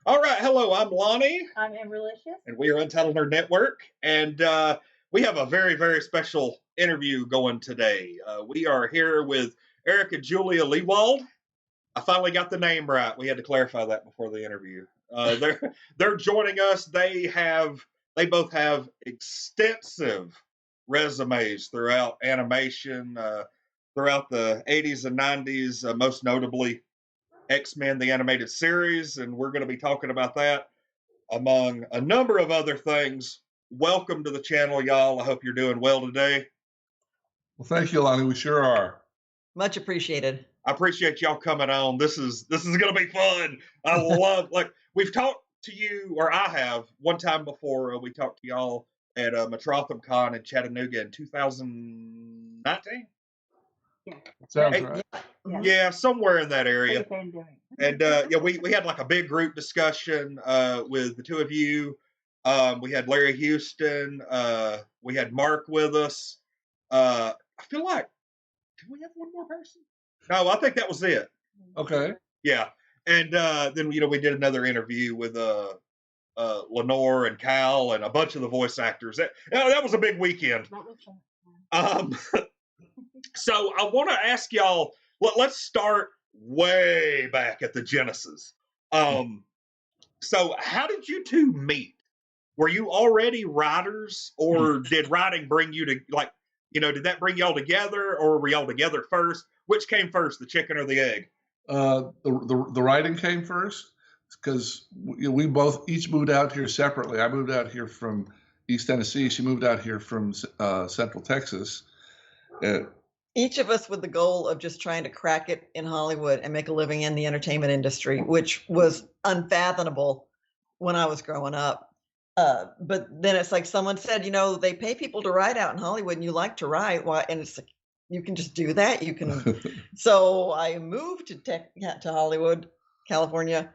All right, hello, I'm Lonnie, I'm Amberlicious. and we are Untitled Nerd Network, and we have a very, very special interview going today. We are here with Eric and Julia Lewald. I finally got the name right. We had to clarify that before the interview. They're joining us. They both have extensive resumes throughout animation, throughout the 80s and 90s, most notably X-Men the animated series, and we're going to be talking about that among a number of other things. Welcome to the channel, y'all. I hope you're doing well today. Well, thank you, Lonnie. We sure are. Much appreciated. I appreciate y'all coming on. This is going to be fun. I love we've talked to you, or I have one time before. We talked to y'all at Metrotham Con in Chattanooga in 2019. Yeah. Sounds right. Yeah, somewhere in that area. And we had like a big group discussion with the two of you. We had Larry Houston. We had Mark with us. I feel like, did we have one more person? No, I think that was it. Okay. Yeah. And then, we did another interview with Lenore and Cal and a bunch of the voice actors. That was a big weekend. That was fun. So I want to ask y'all, let's start way back at the Genesis. So how did you two meet? Were you already writers, or did writing bring you to, did that bring y'all together, or were y'all together first? Which came first, the chicken or the egg? The writing came first because we both each moved out here separately. I moved out here from East Tennessee. She moved out here from Central Texas. Each of us with the goal of just trying to crack it in Hollywood and make a living in the entertainment industry, which was unfathomable when I was growing up. But then it's like someone said, they pay people to write out in Hollywood, and you like to write. Why? And it's like, you can just do that. You can. So I moved to Hollywood, California,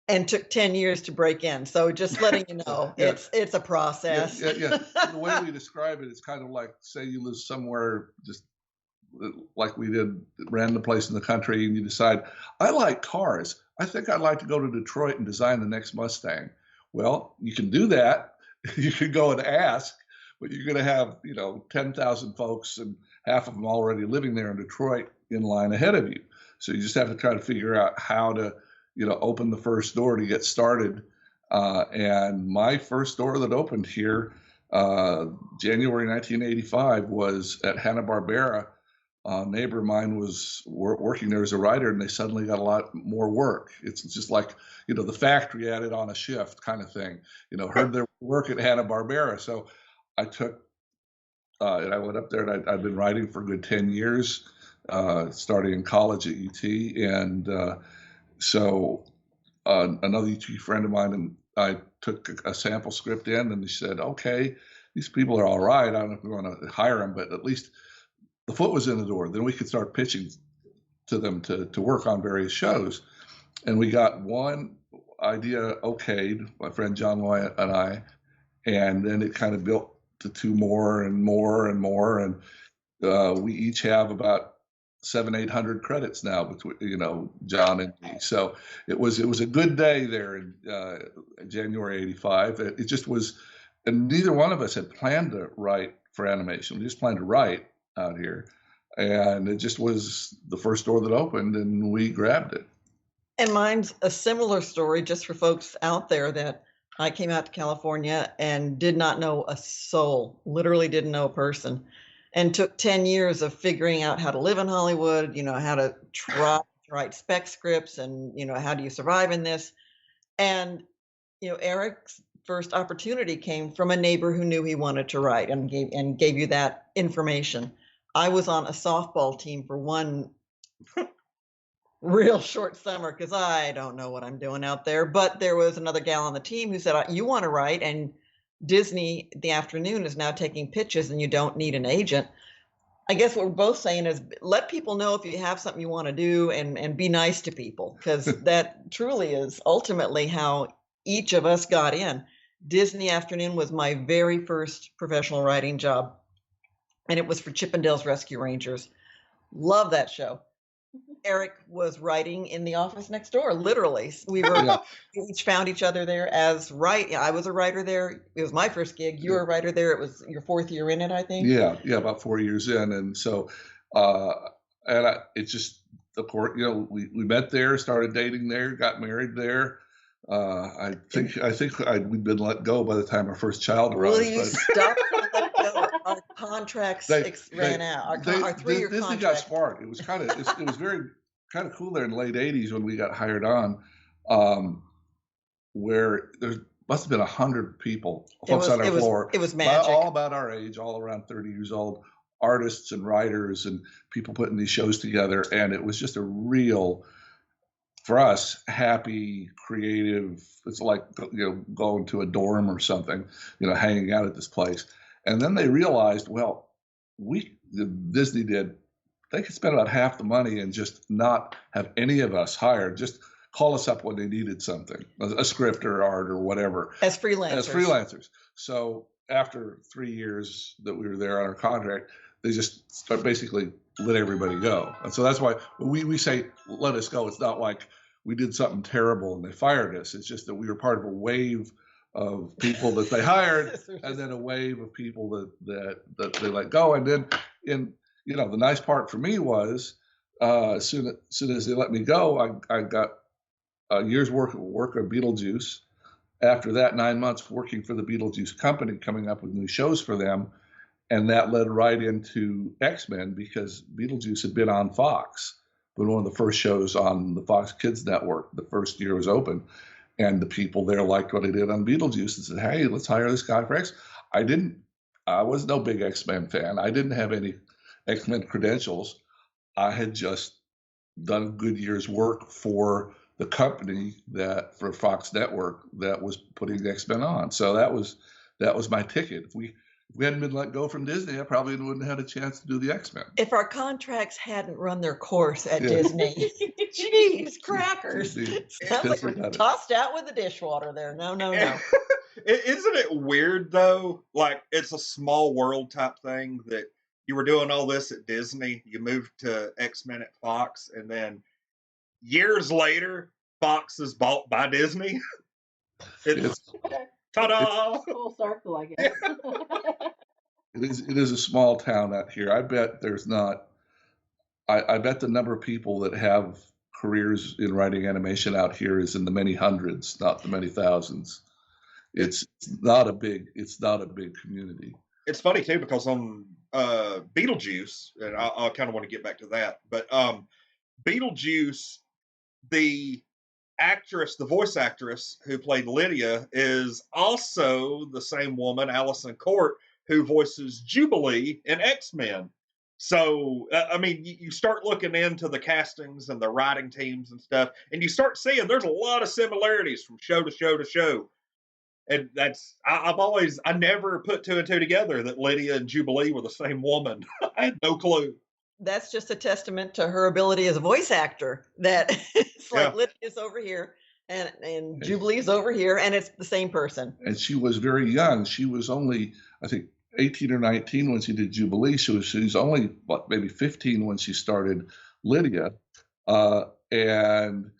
and took 10 years to break in. So just letting you know, Yeah. it's a process. Yeah. The way we describe it, it's kind of like, say you live somewhere just like we did, random place in the country, and you decide, I like cars. I think I'd like to go to Detroit and design the next Mustang. Well, you can do that. You can go and ask, but you're going to have, 10,000 folks and half of them already living there in Detroit in line ahead of you. So you just have to try to figure out how to, open the first door to get started. And my first door that opened here, January 1985, was at Hanna-Barbera. A neighbor of mine was working there as a writer, and they suddenly got a lot more work. It's just like, the factory added on a shift kind of thing, heard their work at Hanna-Barbera. So I took, and I went up there, and I've been writing for a good 10 years, starting in college at UT. And so another UT friend of mine and I took a sample script in, and he said, okay, these people are all right. I don't know if we want to hire them, but at least the foot was in the door. Then we could start pitching to them to work on various shows. And we got one idea okayed, my friend John Wyatt and I, and then it kind of built to two more and more and more. And we each have about 700-800 credits now between, John and me. So it was a good day there in January 85. It just was, and neither one of us had planned to write for animation. We just planned to write out here, and it just was the first door that opened, and we grabbed it. And mine's a similar story, just for folks out there, that I came out to California and did not know a soul, literally didn't know a person, and took 10 years of figuring out how to live in Hollywood, how to try to write spec scripts, and, how do you survive in this? And, Eric's first opportunity came from a neighbor who knew he wanted to write and gave you that information. I was on a softball team for one real short summer because I don't know what I'm doing out there. But there was another gal on the team who said, you want to write, and Disney, the afternoon, is now taking pitches, and you don't need an agent. I guess what we're both saying is let people know if you have something you want to do, and be nice to people, because that truly is ultimately how each of us got in. Disney Afternoon was my very first professional writing job, and it was for Chippendale's Rescue Rangers. Love that show. Eric was writing in the office next door, literally. We were Yeah. we each found each other there as I was a writer there. It was my first gig. You were a writer there. It was your 4th year in it, I think. Yeah, about 4 years in, and so it just, of course, we met there, started dating there, got married there. I think we'd been let go by the time our first child arrived. Will you stop and let go? Our contracts ran out. Our 3-year Disney contract. got smart. It was it was very kind of cool there in the late '80s when we got hired on, where there must have been 100 people, folks on our floor. It was magic. All about our age, all around 30 years old, artists and writers and people putting these shows together, and it was just a real, for us, happy, creative. It's like going to a dorm or something, hanging out at this place. And then they realized, well, Disney did. They could spend about half the money and just not have any of us hired. Just call us up when they needed something, a script or art or whatever, as freelancers. So after 3 years that we were there on our contract, they just basically let everybody go. And so that's why when we say let us go, it's not like we did something terrible and they fired us. It's just that we were part of a wave of people that they hired, and then a wave of people that they let go. And then the nice part for me was as soon as they let me go, I got a year's work of Beetlejuice. After that, 9 months working for the Beetlejuice company, coming up with new shows for them. And that led right into X-Men, because Beetlejuice had been on Fox, but one of the first shows on the Fox Kids network the first year was open. And the people there liked what I did on Beetlejuice and said, hey, let's hire this guy for X. I was no big X-Men fan. I didn't have any X-Men credentials. I had just done a good year's work for the company for Fox Network that was putting X-Men on. So that was my ticket. If we hadn't been let go from Disney, I probably wouldn't have had a chance to do the X-Men. If our contracts hadn't run their course at Disney, jeez, crackers. Sounds like we're tossed out with the dishwater there. No. Isn't it weird, though? Like, it's a small world type thing that you were doing all this at Disney. You moved to X-Men at Fox, and then years later, Fox is bought by Disney. Ta-da! Full circle, I guess. It is a small town out here. I bet there's not. I bet the number of people that have careers in writing animation out here is in the many hundreds, not the many thousands. It's not a big community. It's funny too, because on Beetlejuice, and I kind of want to get back to that, but Beetlejuice, the voice actress who played Lydia, is also the same woman, Allison Court, who voices Jubilee in X-Men. So, I mean, you start looking into the castings and the writing teams and stuff, and you start seeing there's a lot of similarities from show to show to show. And I never put 2 and 2 together that Lydia and Jubilee were the same woman. I had no clue. That's just a testament to her ability as a voice actor, that it's like Lydia's over here and Jubilee's over here, and it's the same person. And she was very young. She was only, I think, 18 or 19 when she did Jubilee. She was only, maybe 15 when she started Lydia. And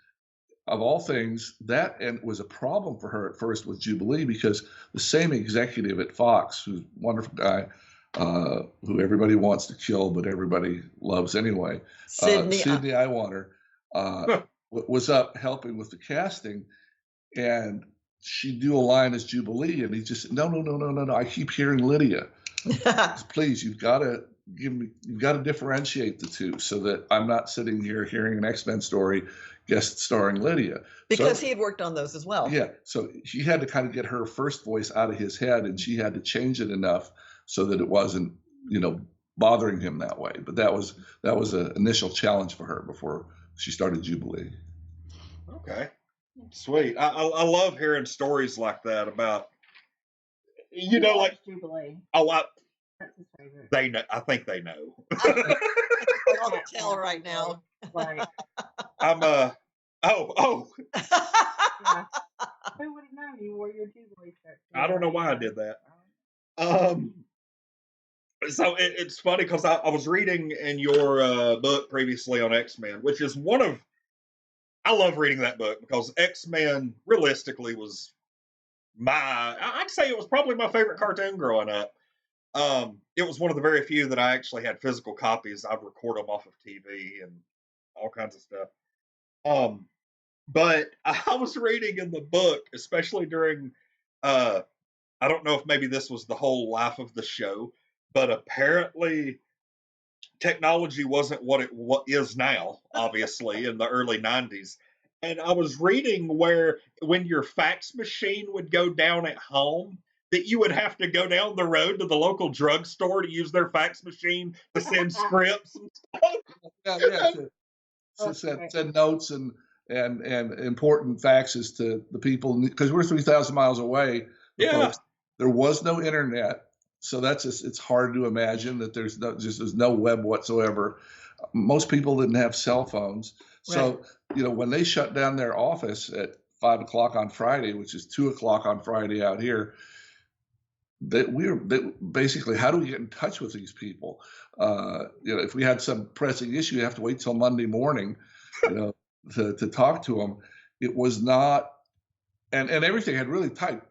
of all things, that was a problem for her at first with Jubilee, because the same executive at Fox, who's a wonderful guy, who everybody wants to kill, but everybody loves anyway, Sidney I Want Her, was up helping with the casting, and she'd do a line as Jubilee, and he just said, no, I keep hearing Lydia. Please, you've got to differentiate the two, so that I'm not sitting here hearing an X-Men story guest starring Lydia. Because he had worked on those as well. Yeah, so he had to kind of get her first voice out of his head, and she had to change it enough so that it wasn't, bothering him that way. But that was an initial challenge for her before she started Jubilee. Okay, sweet. I love hearing stories like that about, like Jubilee. A lot. That's his favorite. They know. I think they know. I can't tell right now. Right. I'm Oh. Yeah. Who would have known you wore your Jubilee shirt? I don't know why I did that. So it's funny because I was reading in your book previously on X-Men, which is I love reading that book because X-Men realistically was I'd say it was probably my favorite cartoon growing up. It was one of the very few that I actually had physical copies. I'd record them off of TV and all kinds of stuff. But I was reading in the book, especially during, I don't know if maybe this was the whole life of the show, but apparently technology wasn't what is now, obviously, in the early 90s. And I was reading where when your fax machine would go down at home, that you would have to go down the road to the local drugstore to use their fax machine to send scripts and stuff. Send notes and important faxes to the people because we're 3,000 miles away. Yeah. Folks. There was no internet, so it's hard to imagine that there's no web whatsoever. Most people didn't have cell phones, so when they shut down their office at 5 o'clock on Friday, which is 2 o'clock on Friday out here, basically, how do we get in touch with these people? If we had some pressing issue, you have to wait till Monday morning, to talk to them. It was not, and everything had really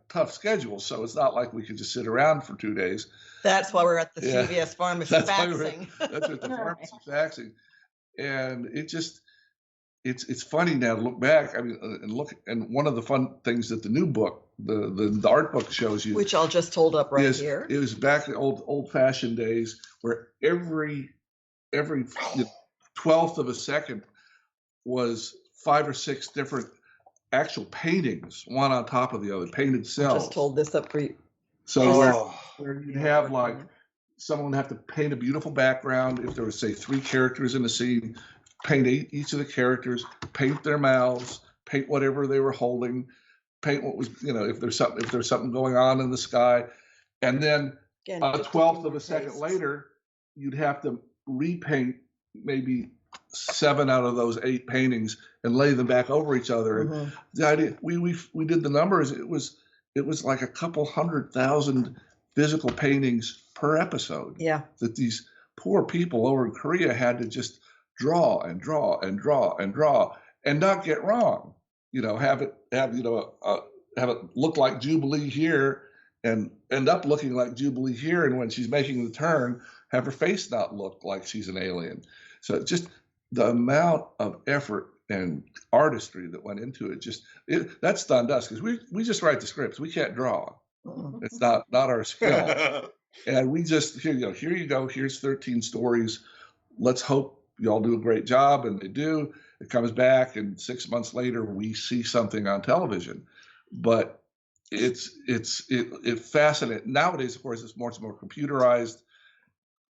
tough schedules. So it's not like we could just sit around for 2 days. That's why we're at the CVS pharmacy faxing. That's at the pharmacy faxing, and it's funny now to look back. I mean, and one of the fun things that the new book, the art book shows you, which I'll just hold up right here. It was back in old-fashioned days where every 12th of a second was 5 or 6 different actual paintings, one on top of the other, painted cells. Just hold this up for you. So where you'd have like someone would have to paint a beautiful background. If there was, say, 3 characters in a scene, paint each of the characters, paint their mouths, paint whatever they were holding, paint what was, if there's something going on in the sky, and then a 12th of a second later, you'd have to repaint maybe 7 out of those 8 paintings and lay them back over each other. And the idea, we did the numbers. It was like a couple 100,000 physical paintings per episode. Yeah. That these poor people over in Korea had to just draw and draw and draw and draw and not get wrong. Have it look like Jubilee here and end up looking like Jubilee here. And when she's making the turn, have her face not look like she's an alien. So just the amount of effort and artistry that went into it, that stunned us because we just write the scripts. We can't draw. It's not our skill. And we just, here you go. Here's 13 stories. Let's hope y'all do a great job. And they do. It comes back, and 6 months later, we see something on television. But it's fascinating. Nowadays, of course, it's more computerized.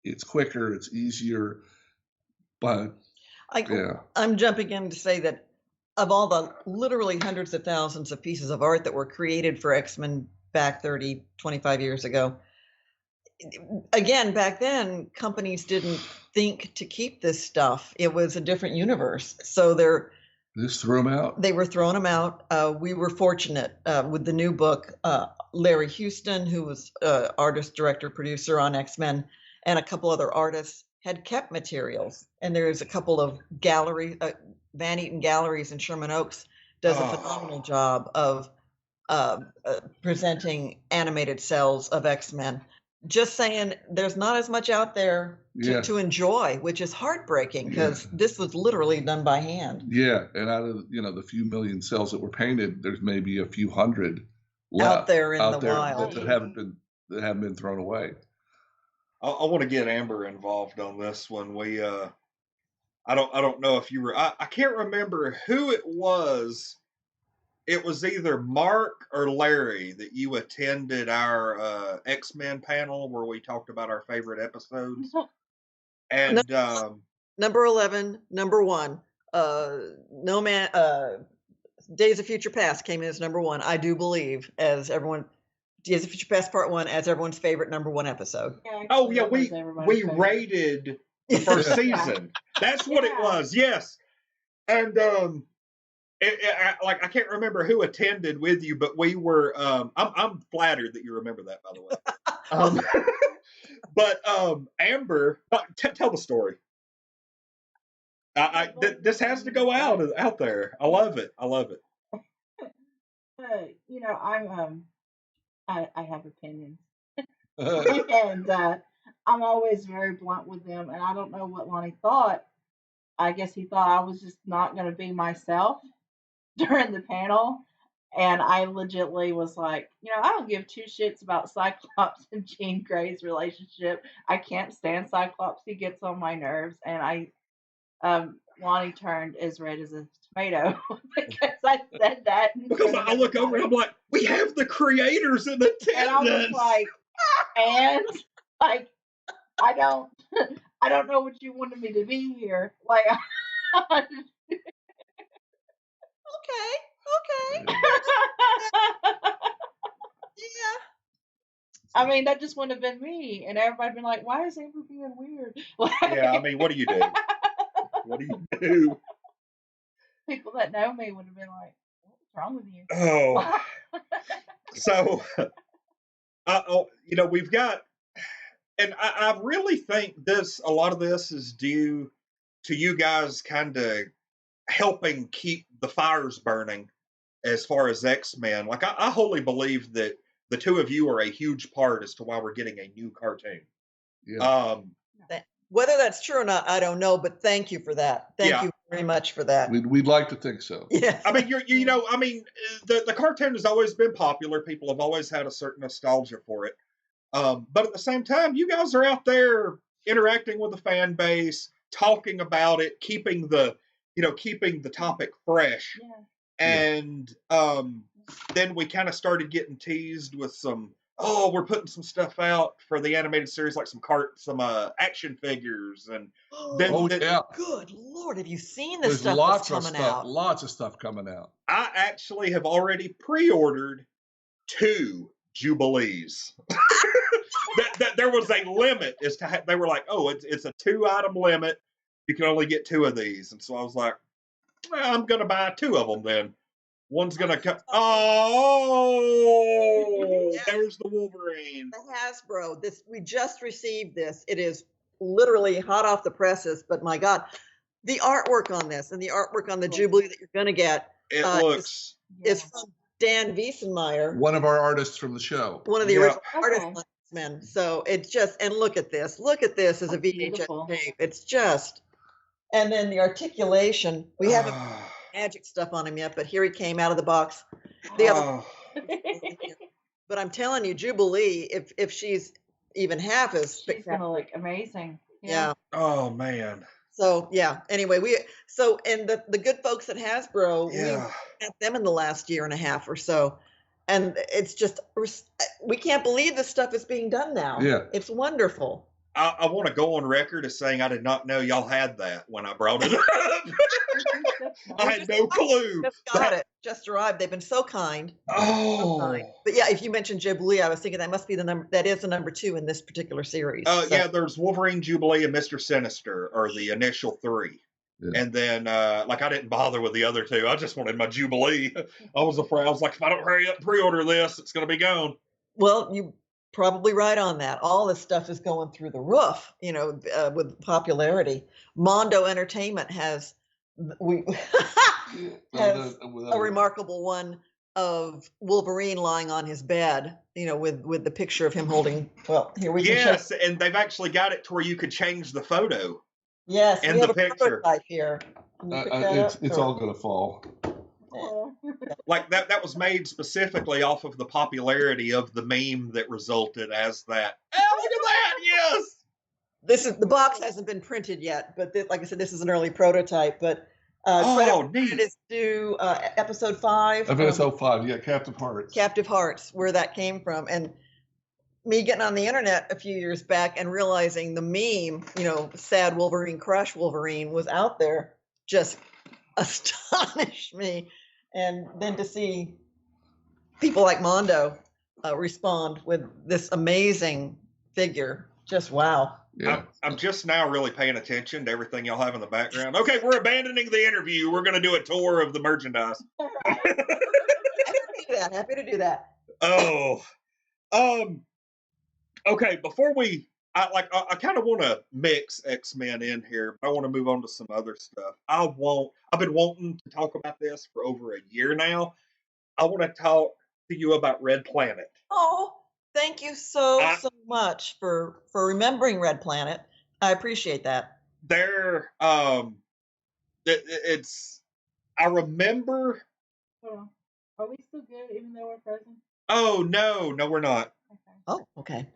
It's quicker. It's easier. But I'm jumping in to say that of all the literally hundreds of thousands of pieces of art that were created for X-Men back 30, 25 years ago, again, back then, companies didn't think to keep this stuff. It was a different universe. So just threw them out. They were throwing them out. We were fortunate with the new book. Larry Houston, who was artist, director, producer on X-Men, and a couple other artists had kept materials. And there's a couple of Van Eaton Galleries in Sherman Oaks does a phenomenal job of presenting animated cells of X-Men. Just saying, there's not as much out there to enjoy, which is heartbreaking because this was literally done by hand. Yeah, and out of the few million cells that were painted, there's maybe a few hundred left out there in the wild that haven't been thrown away. I want to get Amber involved on this one. I don't know if you were. I can't remember who it was. It was either Mark or Larry that you attended our X-Men panel where we talked about our favorite episodes. And number 11, number 1, Days of Future Past came in as number 1. I do believe, as everyone, Days of Future Past Part 1 as everyone's favorite number 1 episode. Yeah, we rated the first season. That's what it was. Yes, and I can't remember who attended with you, but we were. I'm flattered that you remember that, by the way. But Amber, tell the story. This has to go out there. I love it. I love it. You know, I have opinions, and I'm always very blunt with them. And I don't know what Lonnie thought. I guess he thought I was just not going to be myself during the panel. And I legitimately was like, you know, I don't give two shits about Cyclops and Jean Grey's relationship. I can't stand Cyclops. He gets on my nerves. And Lonnie turned as red as a tomato because I said that. Because I look over and I'm like, we have the creators in attendance. And I was like, I don't know what you wanted me to be here. Like, Okay. Yeah. I mean, that just wouldn't have been me. And everybody been like, why is Amber being weird? Yeah, I mean, what do you do? What do you do? People that know me would have been like, what's wrong with you? Oh. So, you know, we've got, and I really think a lot of this is due to you guys kind of helping keep the fires burning as far as X-Men. Like, I wholly believe that the two of you are a huge part as to why we're getting a new cartoon. Yeah. Whether that's true or not, I don't know, but thank you for that. Thank you very much for that. We'd like to think so. Yeah. I mean, you know, I mean, the cartoon has always been popular. People have always had a certain nostalgia for it. But at the same time, you guys are out there interacting with the fan base, talking about it, keeping the topic fresh. Yeah. And then we kind of started getting teased with some, we're putting some stuff out for the animated series, like some action figures, and then Good Lord, have you seen this There's stuff lots that's of coming stuff, out? lots of stuff coming out. I actually have already pre-ordered 2 Jubilees. that there was a limit as to they were like, it's a 2-item limit. You can only get 2 of these, and so I was like, well, I'm gonna buy 2 of them then. One's gonna come. Oh, there's the Wolverine. The Hasbro. We just received this. It is literally hot off the presses, but my God, the artwork on this and the artwork on the Jubilee that you're gonna get Is from Dan Wiesenmeyer, one of our artists from the show. One of the original artists, men. So it's just, and look at this as a VHS tape. It's just, and then the articulation. We haven't magic stuff on him yet, but here he came out of the box. But I'm telling you, Jubilee, if she's even half as she's gonna look amazing. Yeah. Oh man. So yeah. Anyway, and the good folks at Hasbro, we met them in the last year and a half or so, and it's just, we can't believe this stuff is being done now. Yeah, it's wonderful. I want to go on record as saying I did not know y'all had that when I brought it up. I had no clue. Just arrived. They've been so kind. Oh. But yeah, if you mentioned Jubilee, I was thinking that must be that is the number 2 in this particular series. Yeah, there's Wolverine, Jubilee, and Mr. Sinister are the initial 3. Yeah. And then, I didn't bother with the other 2. I just wanted my Jubilee. I was afraid. I was like, if I don't hurry up and pre-order this, it's going to be gone. Well, you probably right on that. All this stuff is going through the roof, with popularity. Mondo Entertainment has a remarkable one of Wolverine lying on his bed, with the picture of him holding. Well, here we go. Yes, and they've actually got it to where you could change the photo. Yes, and the picture here. It's all going to fall. Like that was made specifically off of the popularity of the meme that resulted as that. Oh, look at that! Yes. The box hasn't been printed yet, but like I said, this is an early prototype. But credit is due episode 5. Episode 5, yeah, Captive Hearts. Captive Hearts, where that came from, and me getting on the internet a few years back and realizing the meme, sad Wolverine, crush Wolverine, was out there, just astonished me. And then to see people like Mondo respond with this amazing figure, just wow. Yeah. I'm just now really paying attention to everything y'all have in the background. Okay, we're abandoning the interview. We're going to do a tour of the merchandise. Happy to do that. Oh, okay. Before I kind of want to mix X-Men in here, but I want to move on to some other stuff. I've been wanting to talk about this for over a year now. I want to talk to you about Red Planet. Oh, thank you so much for remembering Red Planet. I appreciate that. It's I remember. Are we still good even though we're frozen? Oh no, we're not. Okay. Oh, okay.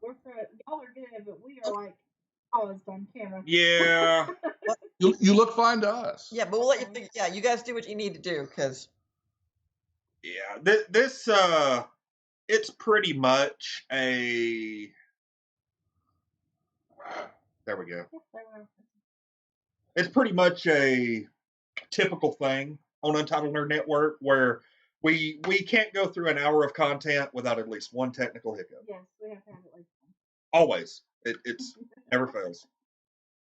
Y'all are good, but we are like paused on camera. Yeah. You look fine to us. Yeah, but we'll let you figure. Yeah, you guys do what you need to do, because. Yeah, this it's pretty much a. There we go. It's pretty much a typical thing on Untitled Nerd Network where we can't go through an hour of content without at least one technical hiccup. Yes, we have to have at least one. Always. It's never fails.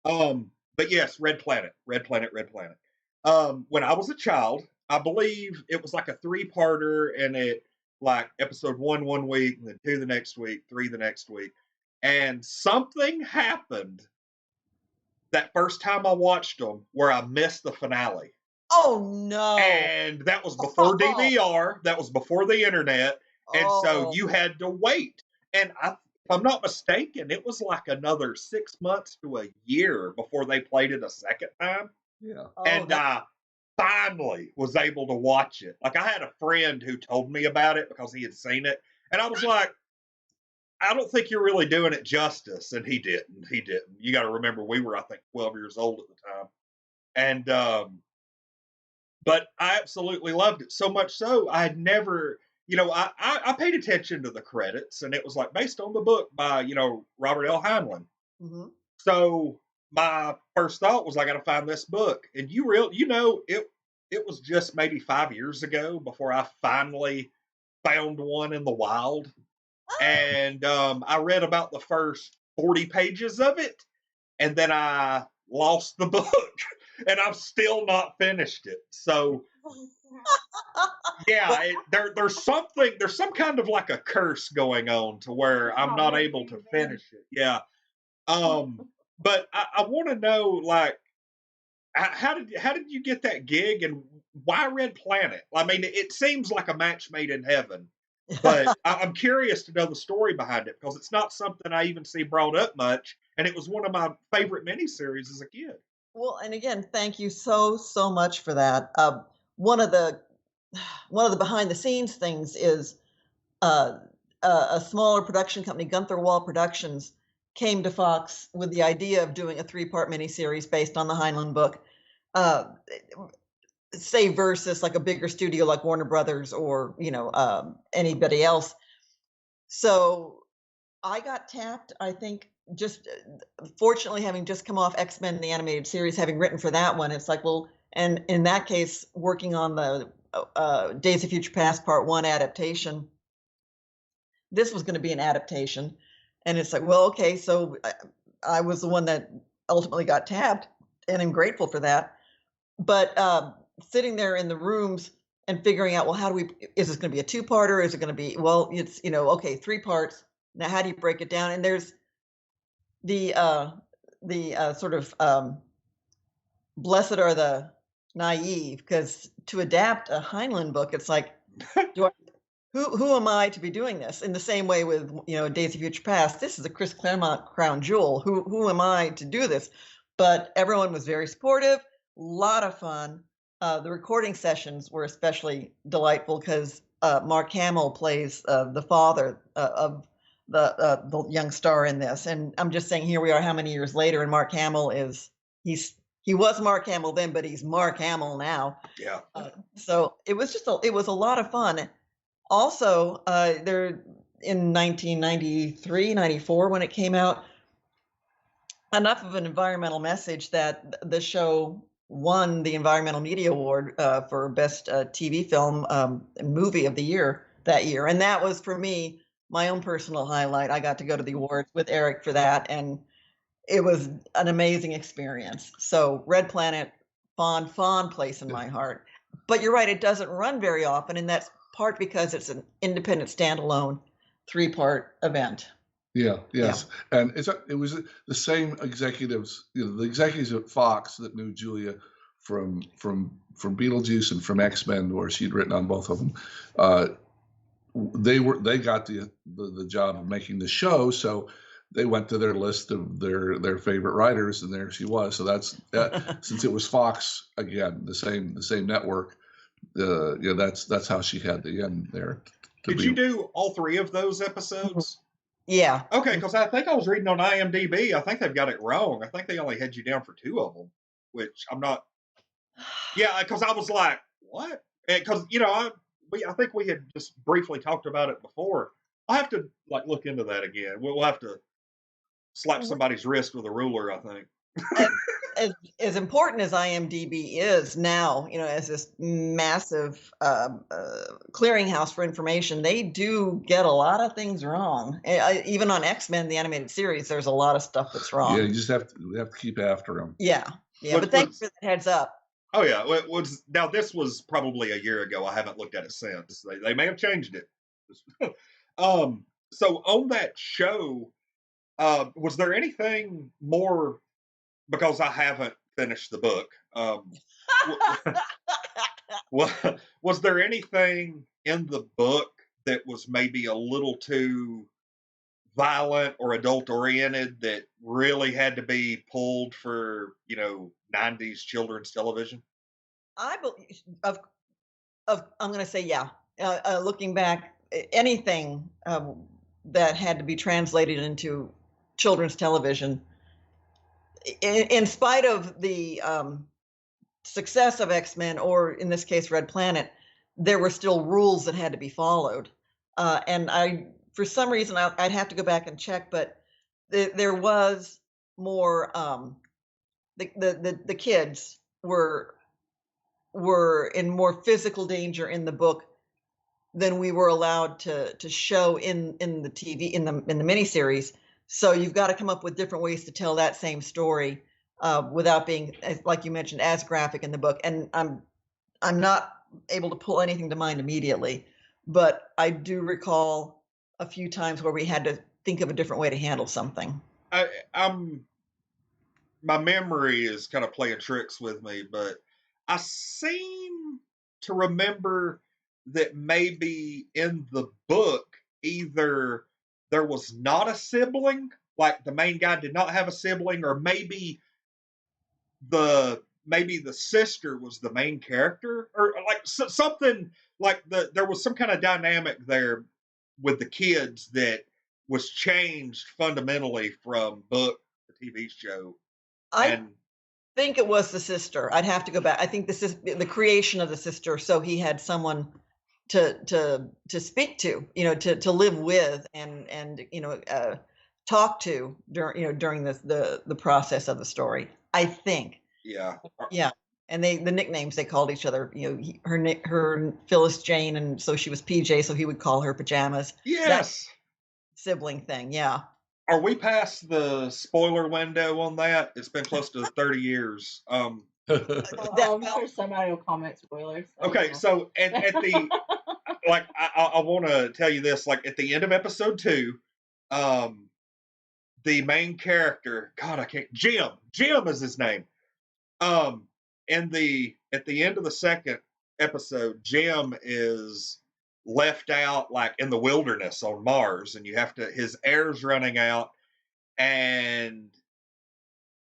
But yes, Red Planet. When I was a child, I believe it was like a 3-parter, and it like episode 1 week, and then 2 the next week, 3 the next week. And something happened that first time I watched them where I missed the finale. Oh no. And that was before DVR, that was before the internet, and so you had to wait. And if I'm not mistaken, it was like another 6 months to a year before they played it a second time. Yeah. And I finally was able to watch it. Like, I had a friend who told me about it because he had seen it, and I was like, I don't think you're really doing it justice. And he didn't. You got to remember, we were, I think, 12 years old at the time. And but I absolutely loved it, so much so I had never, I paid attention to the credits, and it was like based on the book by, Robert L. Heinlein. Mm-hmm. So my first thought was, I got to find this book. And it was just maybe 5 years ago before I finally found one in the wild. And I read about the first 40 pages of it, and then I lost the book. And I've still not finished it. So, yeah, there's some kind of like a curse going on to where I'm not able to finish it. Yeah. But I want to know, like, how did you get that gig, and why Red Planet? I mean, it seems like a match made in heaven, but I'm curious to know the story behind it, because it's not something I even see brought up much, and it was one of my favorite miniseries as a kid. Well, and again, thank you so much for that. One of the behind the scenes things is a smaller production company, Gunther Wall Productions, came to Fox with the idea of doing a 3-part miniseries based on the Heinlein book. Say versus like a bigger studio like Warner Brothers or anybody else. So I got tapped, I think, just fortunately having just come off X-Men the animated series, having written for that one, it's like, well, and in that case, working on the Days of Future Past Part 1 adaptation, this was going to be an adaptation. And it's like, well, okay, so I was the one that ultimately got tapped, and I'm grateful for that. But sitting there in the rooms and figuring out, well, is this going to be a 2-parter? Is it going to be, well, it's, okay, 3 parts. Now, how do you break it down? And there's the sort of blessed are the naive, because to adapt a Heinlein book, it's like, who am I to be doing this? In the same way with Days of Future Past, this is a Chris Claremont crown jewel. Who am I to do this? But everyone was very supportive, a lot of fun. The recording sessions were especially delightful because Mark Hamill plays the father of the young star in this. And I'm just saying, here we are how many years later, and Mark Hamill he was Mark Hamill then, but he's Mark Hamill now. Yeah. So it was a lot of fun. Also, there in 1993, 94, when it came out, enough of an environmental message that the show won the Environmental Media Award for Best TV Film Movie of the Year that year. And that was, for me, my own personal highlight. I got to go to the awards with Eric for that, and it was an amazing experience. So Red Planet, fond place in my heart. But you're right, it doesn't run very often, and that's part because it's an independent, standalone 3-part event. Yeah, yes, and it was the same executives, the executives at Fox that knew Julia from Beetlejuice and from X-Men, where she'd written on both of them. They got the job of making the show, so they went to their list of their favorite writers, and there she was. So that's since it was Fox again, the same network. That's how she had the end there. Did you do all 3 of those episodes? Yeah. Okay, because I think I was reading on IMDb. I think they've got it wrong. I think they only had you down for 2 of them, which I'm not. Yeah, because I was like, what? Because I think we had just briefly talked about it before. I'll have to look into that again. We'll have to slap somebody's wrist with a ruler, I think. As important as IMDb is now, as this massive clearinghouse for information, they do get a lot of things wrong. Even on X-Men, the animated series, there's a lot of stuff that's wrong. Yeah, you just have to keep after them. Yeah, but thanks for the heads up. Oh yeah, now this was probably a year ago. I haven't looked at it since. They may have changed it. So on that show, was there anything more? Because I haven't finished the book. Was there anything in the book that was maybe a little too violent or adult oriented that really had to be pulled for 90s children's television? I believe I'm going to say yeah. Looking back, anything that had to be translated into children's television, in spite of the success of X-Men, or in this case Red Planet, there were still rules that had to be followed. And for some reason, I'd have to go back and check, but there was more. The kids were in more physical danger in the book than we were allowed to show in the TV in the miniseries. So you've got to come up with different ways to tell that same story without being, like you mentioned, as graphic in the book. And I'm not able to pull anything to mind immediately, but I do recall a few times where we had to think of a different way to handle something. My memory is kind of playing tricks with me, but I seem to remember that maybe in the book, either there was not a sibling, like the main guy did not have a sibling, or maybe the sister was the main character, or something like there was some kind of dynamic there with the kids that was changed fundamentally from book to TV show. I think it was the sister. I'd have to go back. I think this is the creation of the sister, so he had someone to speak to, to live with and talk to during the process of the story. I think. Yeah. Yeah. And the nicknames they called each other, her Phyllis Jane, and so she was PJ, so he would call her Pajamas. Yes. That sibling thing, yeah. Are we past the spoiler window on that? It's been close to 30 years. I'm sure somebody will comment spoilers. Okay, so at the I want to tell you this. Like at the end of episode 2, the main character, God, I can't. Jim is his name. At the end of the second episode, Jim is left out like in the wilderness on Mars, and his air's running out, and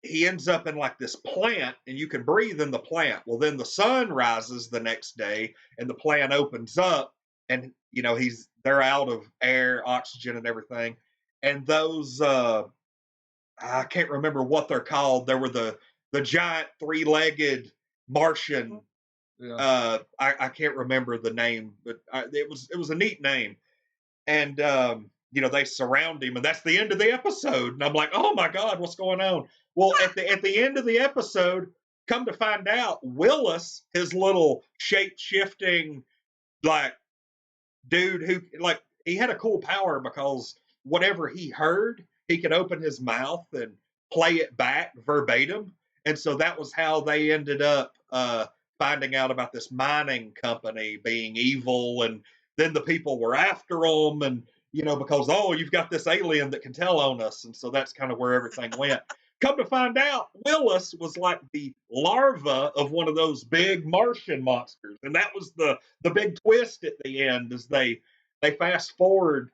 he ends up in like this plant, and you can breathe in the plant. Well, then the sun rises the next day, and the plant opens up, and they're out of air, oxygen, and everything. And those I can't remember what they're called. There were the giant 3-legged Martian. Yeah. I can't remember the name, but it was a neat name. And they surround him, and that's the end of the episode. And I'm like, oh my God, what's going on? Well, at the end of the episode, come to find out, Willis, his little shape-shifting dude who he had a cool power because whatever he heard, he could open his mouth and play it back verbatim. And so that was how they ended up finding out about this mining company being evil, and then the people were after them, and because, oh, you've got this alien that can tell on us. And so that's kind of where everything went. Come to find out, Willis was like the larva of one of those big Martian monsters. And that was the big twist at the end, is they fast forward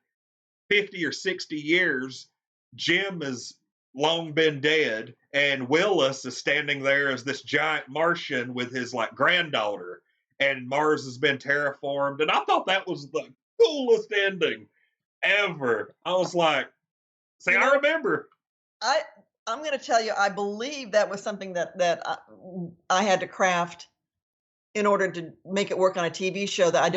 50 or 60 years. Jim has long been dead, and Willis is standing there as this giant Martian with his like granddaughter, and Mars has been terraformed. And I thought that was the coolest ending ever. I was like, see, I remember. I'm going to tell you, I believe that was something that I had to craft in order to make it work on a TV show. That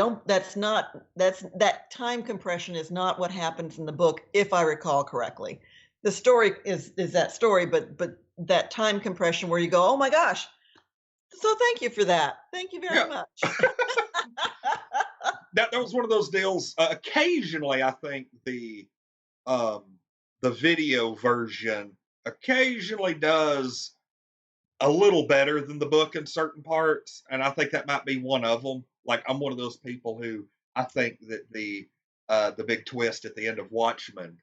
time compression is not what happens in the book, if I recall correctly. The story is that story, but that time compression where you go, oh my gosh. So thank you for that. Thank you very much. That was one of those deals. Occasionally, I think the video version occasionally does a little better than the book in certain parts, and I think that might be one of them. Like, I'm one of those people who I think that the big twist at the end of Watchmen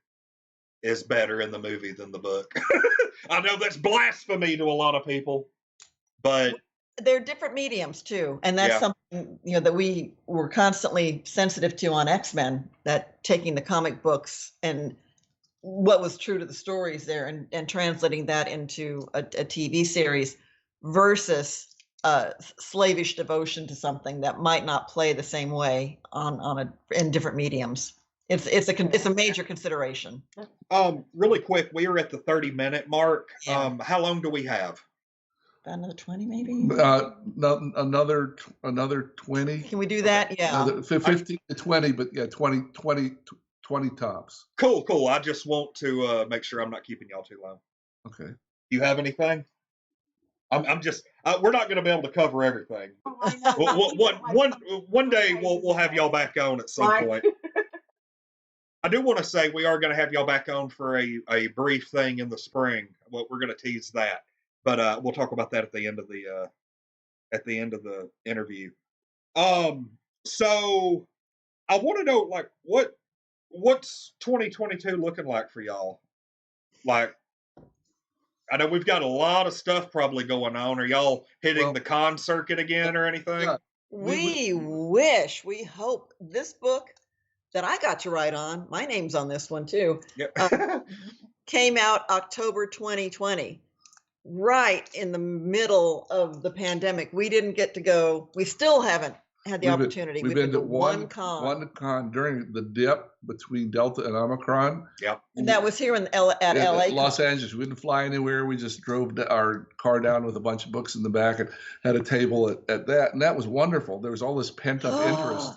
is better in the movie than the book. I know that's blasphemy to a lot of people, but they're different mediums too, and that's something that we were constantly sensitive to on X-Men, that taking the comic books and what was true to the stories there and translating that into a TV series versus slavish devotion to something that might not play the same way in different mediums. It's a major consideration. Really quick, we are at the 30-minute mark. Yeah. How long do we have? About another 20, maybe. Another 20. Can we do that? Yeah. 15 to 20, but yeah, 20 tops. Cool. I just want to make sure I'm not keeping y'all too long. Okay. Do you have anything? I'm just. We're not going to be able to cover everything. One day we'll have y'all back on at some point. I do want to say we are going to have y'all back on for a brief thing in the spring. Well, we're going to tease that, but we'll talk about that at the end of the interview. So I want to know, like, what's 2022 looking like for y'all? Like, I know we've got a lot of stuff probably going on. Are y'all hitting the con circuit again or anything? Yeah. We hope this book that I got to write on, my name's on this one too, came out October 2020, right in the middle of the pandemic. We didn't get to go, we still haven't had the opportunity. We've been to one con during the dip between Delta and Omicron. Yep. And that was here at LA. Los Angeles. We didn't fly anywhere. We just drove our car down with a bunch of books in the back and had a table at that. And that was wonderful. There was all this pent up interest.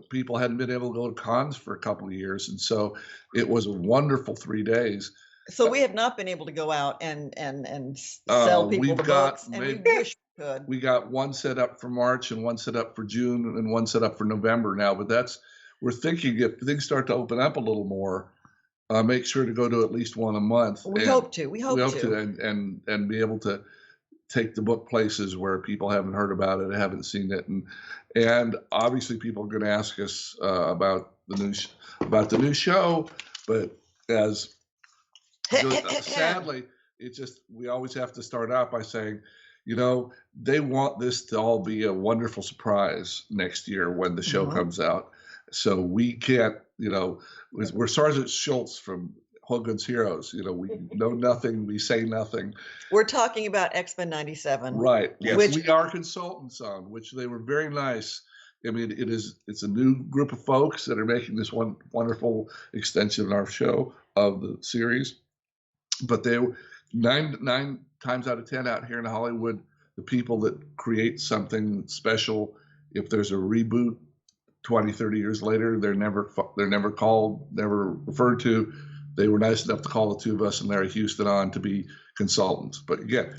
People hadn't been able to go to cons for a couple of years. And so it was a wonderful 3 days. So we have not been able to go out and sell people the books, and we wish we could. We got one set up for March and one set up for June and one set up for November now. But we're thinking if things start to open up a little more, make sure to go to at least one a month. We hope to and be able to take the book places where people haven't heard about it, haven't seen it, and obviously people are going to ask us about the new show, but as sadly, we always have to start out by saying, they want this to all be a wonderful surprise next year when the show comes out. So we can't, we're Sergeant Schultz from Hogan's Heroes. We know nothing, we say nothing. We're talking about X-Men 97. Right. Yes. Which we are consultants on, which they were very nice. I mean, it's a new group of folks that are making this one wonderful extension of our show of the series. But they were 9 times out of 10 out here in Hollywood, the people that create something special, if there's a reboot 20, 30 years later, they're never called, never referred to. They were nice enough to call the two of us and Larry Houston on to be consultants. But again,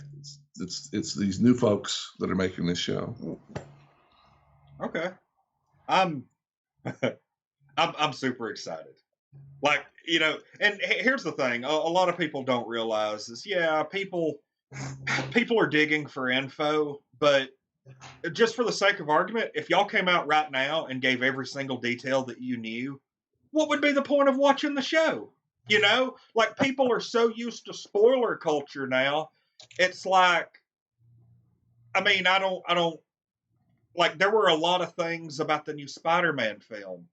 it's these new folks that are making this show. Okay. I'm super excited. Like, and here's the thing. A lot of people don't realize is, people are digging for info, but just for the sake of argument, if y'all came out right now and gave every single detail that you knew, what would be the point of watching the show? You know, like people are so used to spoiler culture now. It's like, I mean, I don't like. There were a lot of things about the new Spider-Man film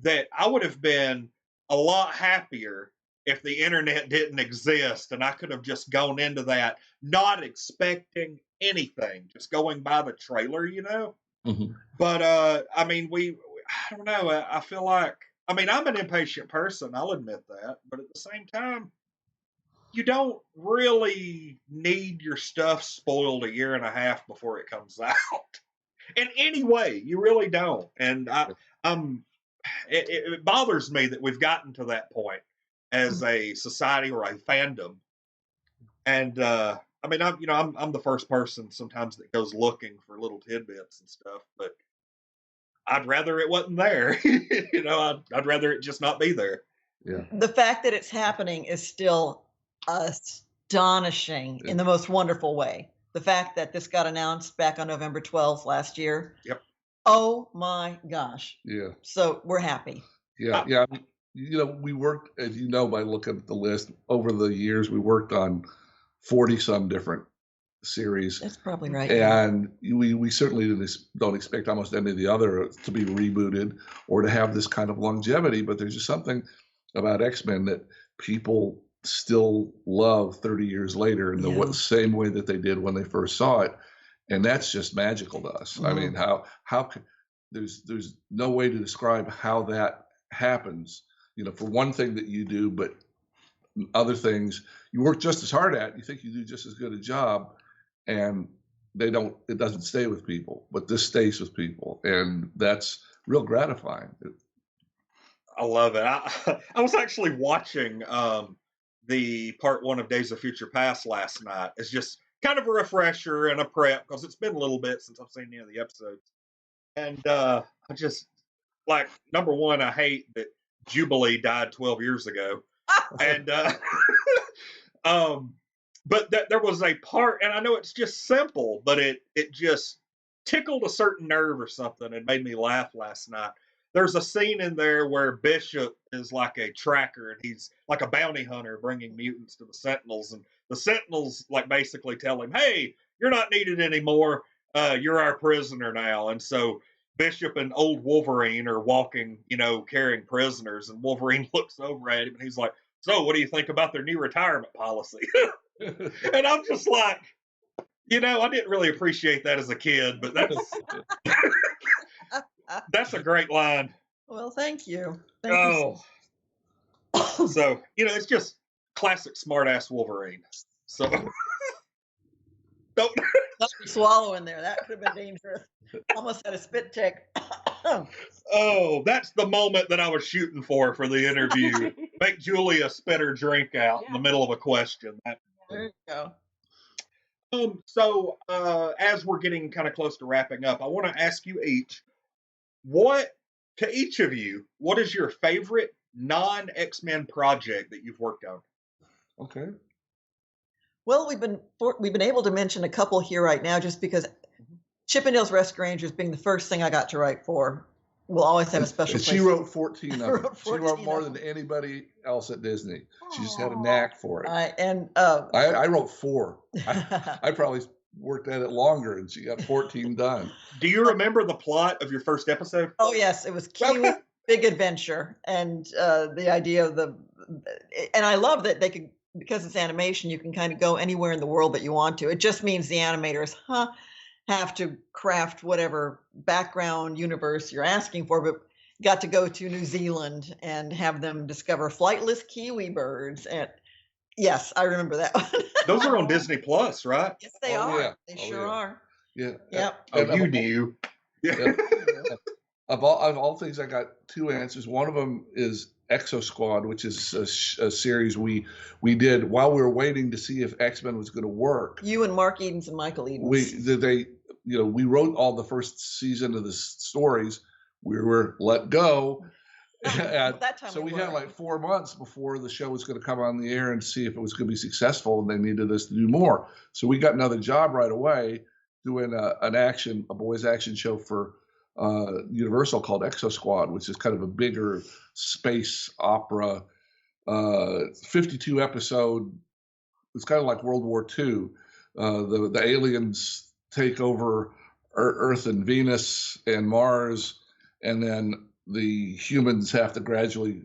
that I would have been a lot happier if the internet didn't exist and I could have just gone into that not expecting anything, just going by the trailer, you know. But I mean, I don't know. I feel like, I mean, I'm an impatient person. I'll admit that. But at the same time, you don't really need your stuff spoiled a year and a half before it comes out. In any way, you really don't. And it bothers me that we've gotten to that point as a society or a fandom. And I mean, I'm the first person sometimes that goes looking for little tidbits and stuff, but I'd rather it wasn't there. You know, I'd rather it just not be there. Yeah. The fact that it's happening is still astonishing in the most wonderful way. The fact that this got announced back on November 12th last year. Yep. Oh my gosh. Yeah. So we're happy. Yeah. Yeah. You know, we worked, as you know, by looking at the list over the years, we worked on 40 some different series. That's probably right. And we certainly don't expect almost any of the other to be rebooted or to have this kind of longevity, but there's just something about X-Men that people still love 30 years later in the same way that they did when they first saw it. And that's just magical to us. I mean, how there's no way to describe how that happens, you know, for one thing that you do, but other things you work just as hard at, you think you do just as good a job, and it doesn't stay with people, but this stays with people. And that's real gratifying. I love it. I was actually watching the part 1 of Days of Future Past last night. It's just kind of a refresher and a prep because it's been a little bit since I've seen any of the episodes. And I just, like, number one, I hate that Jubilee died 12 years ago. And but there was a part, and I know it's just simple, but it just tickled a certain nerve or something and made me laugh last night. There's a scene in there where Bishop is like a tracker and he's like a bounty hunter bringing mutants to the Sentinels, and the Sentinels like basically tell him, "Hey, you're not needed anymore. You're our prisoner now." And so Bishop and old Wolverine are walking, you know, carrying prisoners, and Wolverine looks over at him and he's like, "So, what do you think about their new retirement policy?" And I'm just like, you know, I didn't really appreciate that as a kid, but that's a great line. Well, thank you. So, you know, it's just classic smartass Wolverine. So don't swallow in there. That could have been dangerous. Almost had a spit tick. Oh, that's the moment that I was shooting for the interview. Make Julia spit her drink out in the middle of a question. There you go. So, as we're getting kind of close to wrapping up, I want to ask you each, what is your favorite non-X-Men project that you've worked on? Okay. Well, we've been able to mention a couple here right now, just because Chippendale's Rescue Rangers being the first thing I got to write for will always have a special place. She wrote 14 of them. She wrote more than anybody else at Disney. She just had a knack for it. I wrote 4. I probably worked at it longer, and she got 14 done. Do you remember the plot of your first episode? Oh, yes. It was Kiwi's Big Adventure, and the idea of and I love that they could, because it's animation, you can kind of go anywhere in the world that you want to. It just means the animators have to craft whatever background universe you're asking for, but got to go to New Zealand and have them discover flightless kiwi birds. And yes, I remember that one. Those are on Disney Plus, right? Yes, they are. Yeah. They sure are. Yeah. Yep. Oh, you knew. Yeah. Of all things, I got 2 answers. One of them is Exo Squad, which is a series we did while we were waiting to see if X-Men was going to work. You and Mark Edens and Michael Edens. We wrote all the first season of the stories. We were let go. And that time so we had like 4 months before the show was going to come on the air and see if it was going to be successful, and they needed us to do more. So we got another job right away doing a boys action show for Universal called Exo Squad, which is kind of a bigger space opera, 52 episode. It's kind of like World War II. The aliens take over Earth and Venus and Mars, and then the humans have to gradually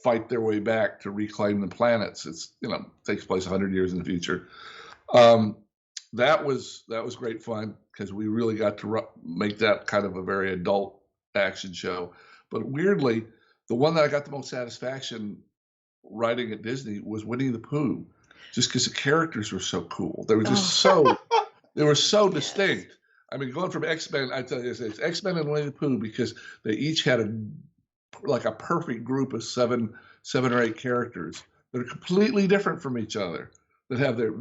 fight their way back to reclaim the planets. It's, takes place 100 years in the future. That was great fun because we really got to make that kind of a very adult action show. But weirdly, the one that I got the most satisfaction writing at Disney was Winnie the Pooh, just because the characters were so cool. They were just they were so distinct. I mean, going from X-Men, I tell you, it's X-Men and Winnie the Pooh because they each had a perfect group of seven or eight characters that are completely different from each other, that have their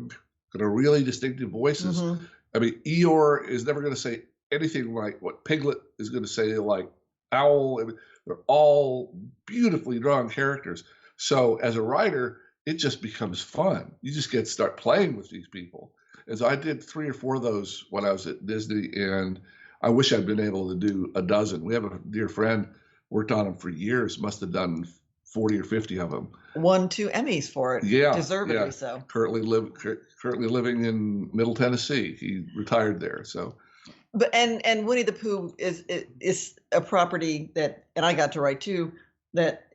really distinctive voices. Mm-hmm. I mean, Eeyore is never going to say anything like what Piglet is going to say, like Owl. I mean, they're all beautifully drawn characters. So as a writer, it just becomes fun. You just get to start playing with these people. And so I did 3 or 4 of those when I was at Disney, and I wish I'd been able to do a dozen. We have a dear friend, worked on them for years, must have done 40 or 50 of them. Won 2 Emmys for it. Yeah, deservedly so. Currently living in Middle Tennessee. He retired there. So, but and Winnie the Pooh is a property that, and I got to write too, that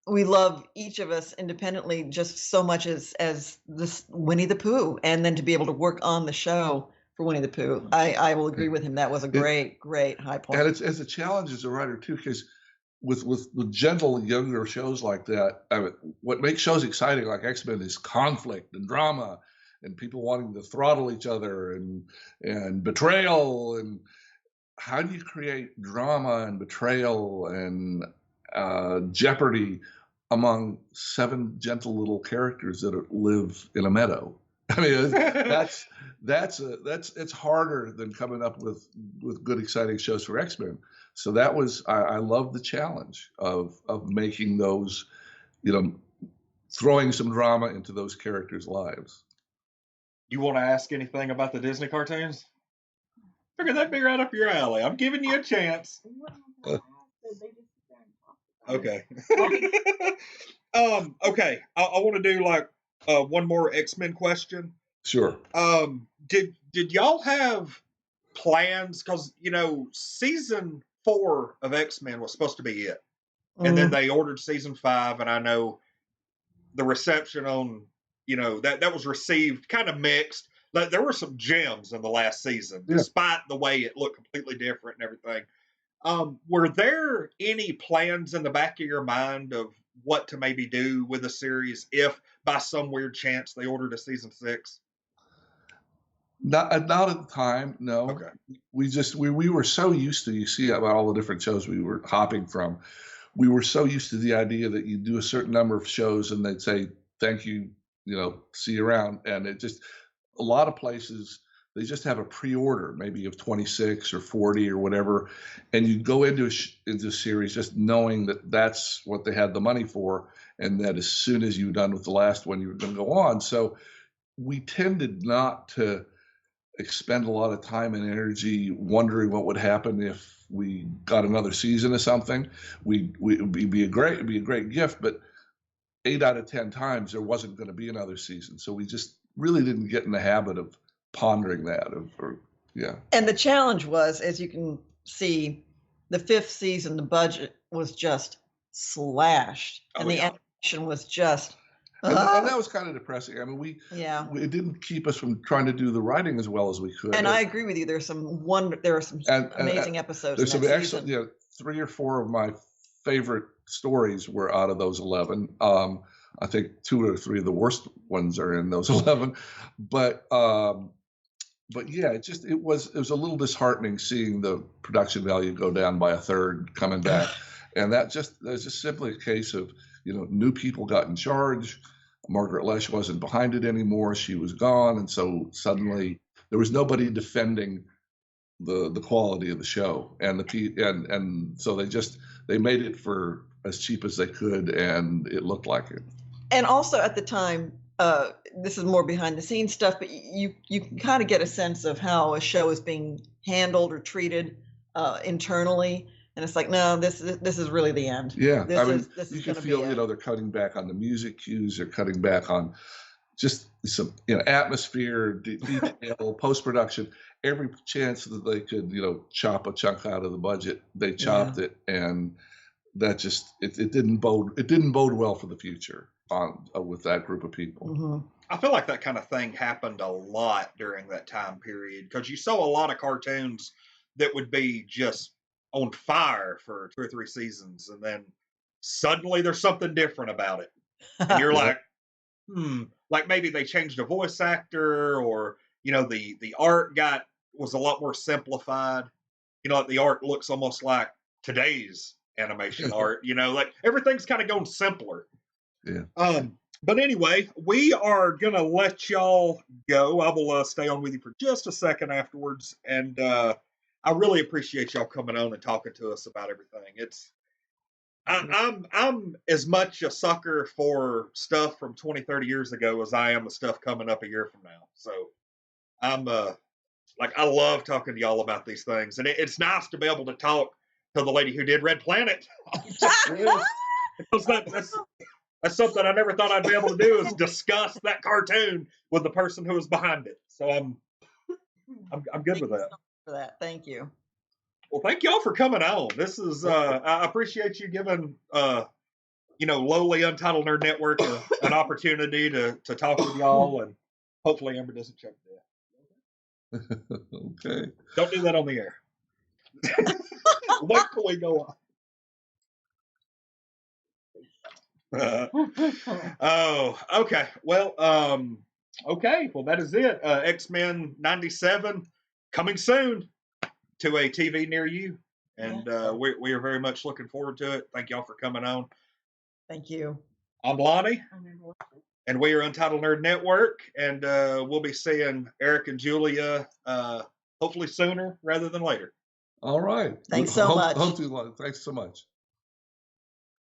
we love each of us independently just so much as this Winnie the Pooh, and then to be able to work on the show for Winnie the Pooh, I will agree with him. That was a great high point. And it's a challenge as a writer too, because with gentle younger shows like that, I mean, what makes shows exciting like X-Men is conflict and drama and people wanting to throttle each other and betrayal. And how do you create drama and betrayal and jeopardy among 7 gentle little characters that live in a meadow? I mean, it's harder than coming up with good, exciting shows for X-Men. So that was, I love the challenge of making those, throwing some drama into those characters' lives. You want to ask anything about the Disney cartoons? Figure that'd be right up your alley. I'm giving you a chance. Okay. Okay. I want to do like one more X-Men question. Sure. Did y'all have plans? Because season 4 of X-Men was supposed to be it, and then they ordered season 5, and I know the reception on that was received kind of mixed. Like, there were some gems in the last season, despite the way it looked completely different and everything. Were there any plans in the back of your mind of what to maybe do with the series if by some weird chance they ordered a season 6? Not at the time, no. Okay. We were so used to, you see about all the different shows we were hopping from. We were so used to the idea that you do a certain number of shows and they'd say, thank you, see you around. And it just, a lot of places, they just have a pre-order, maybe of 26 or 40 or whatever. And you go into a series just knowing that that's what they had the money for. And that as soon as you're done with the last one, you were going to go on. So we tended not to expend a lot of time and energy wondering what would happen if we got another season of something. It'd be a great gift, but 8 out of 10 times there wasn't going to be another season. So we just really didn't get in the habit of pondering that. And the challenge was, as you can see, the 5th season, the budget was just slashed, and the animation was just. And that was kind of depressing. I mean, it didn't keep us from trying to do the writing as well as we could. And I agree with you. There are some amazing episodes. There's some excellent, 3 or 4 of my favorite stories were out of those 11. I think 2 or 3 of the worst ones are in those 11. But yeah, it was a little disheartening seeing the production value go down by a third coming back, and that's just simply a case of new people got in charge. Margaret Lesh wasn't behind it anymore. She was gone. And so suddenly there was nobody defending the quality of the show. And so they made it for as cheap as they could, and it looked like it. And also at the time, this is more behind the scenes stuff, but you can kind of get a sense of how a show is being handled or treated internally, and it's like, no, this is really the end. Yeah, This I mean, is you going can to feel, be it. they're cutting back on the music cues. They're cutting back on just some, atmosphere, detail, post-production. Every chance that they could, chop a chunk out of the budget, they chopped it, and that just it didn't bode well for the future with that group of people. Mm-hmm. I feel like that kind of thing happened a lot during that time period, because you saw a lot of cartoons that would be just on fire for 2 or 3 seasons, and then suddenly there's something different about it, and you're like, like maybe they changed a voice actor, or the art was a lot more simplified. Like the art looks almost like today's animation art. Like everything's kind of going simpler. Yeah. But anyway, we are gonna let y'all go. I will stay on with you for just a second afterwards, and I really appreciate y'all coming on and talking to us about everything. I'm as much a sucker for stuff from 20, 30 years ago as I am the stuff coming up a year from now. So I'm I love talking to y'all about these things, and it's nice to be able to talk to the lady who did Red Planet. Because that's something I never thought I'd be able to do, is discuss that cartoon with the person who was behind it. So I'm good with that. For that, thank you. Well, thank y'all for coming on. This is I appreciate you giving lowly Untitled Nerd Network an opportunity to talk with y'all, and hopefully Amber doesn't choke to death. Okay. Don't do that on the air. Wait till we go on. Oh, okay. Well, okay. Well, that is it. X-Men 97 coming soon to a TV near you, and we are very much looking forward to it. Thank y'all for coming on. Thank you. I'm Lonnie, and we are Untitled Nerd Network, and we'll be seeing Eric and Julia hopefully sooner rather than later. All right. Thanks so much. Thanks so much.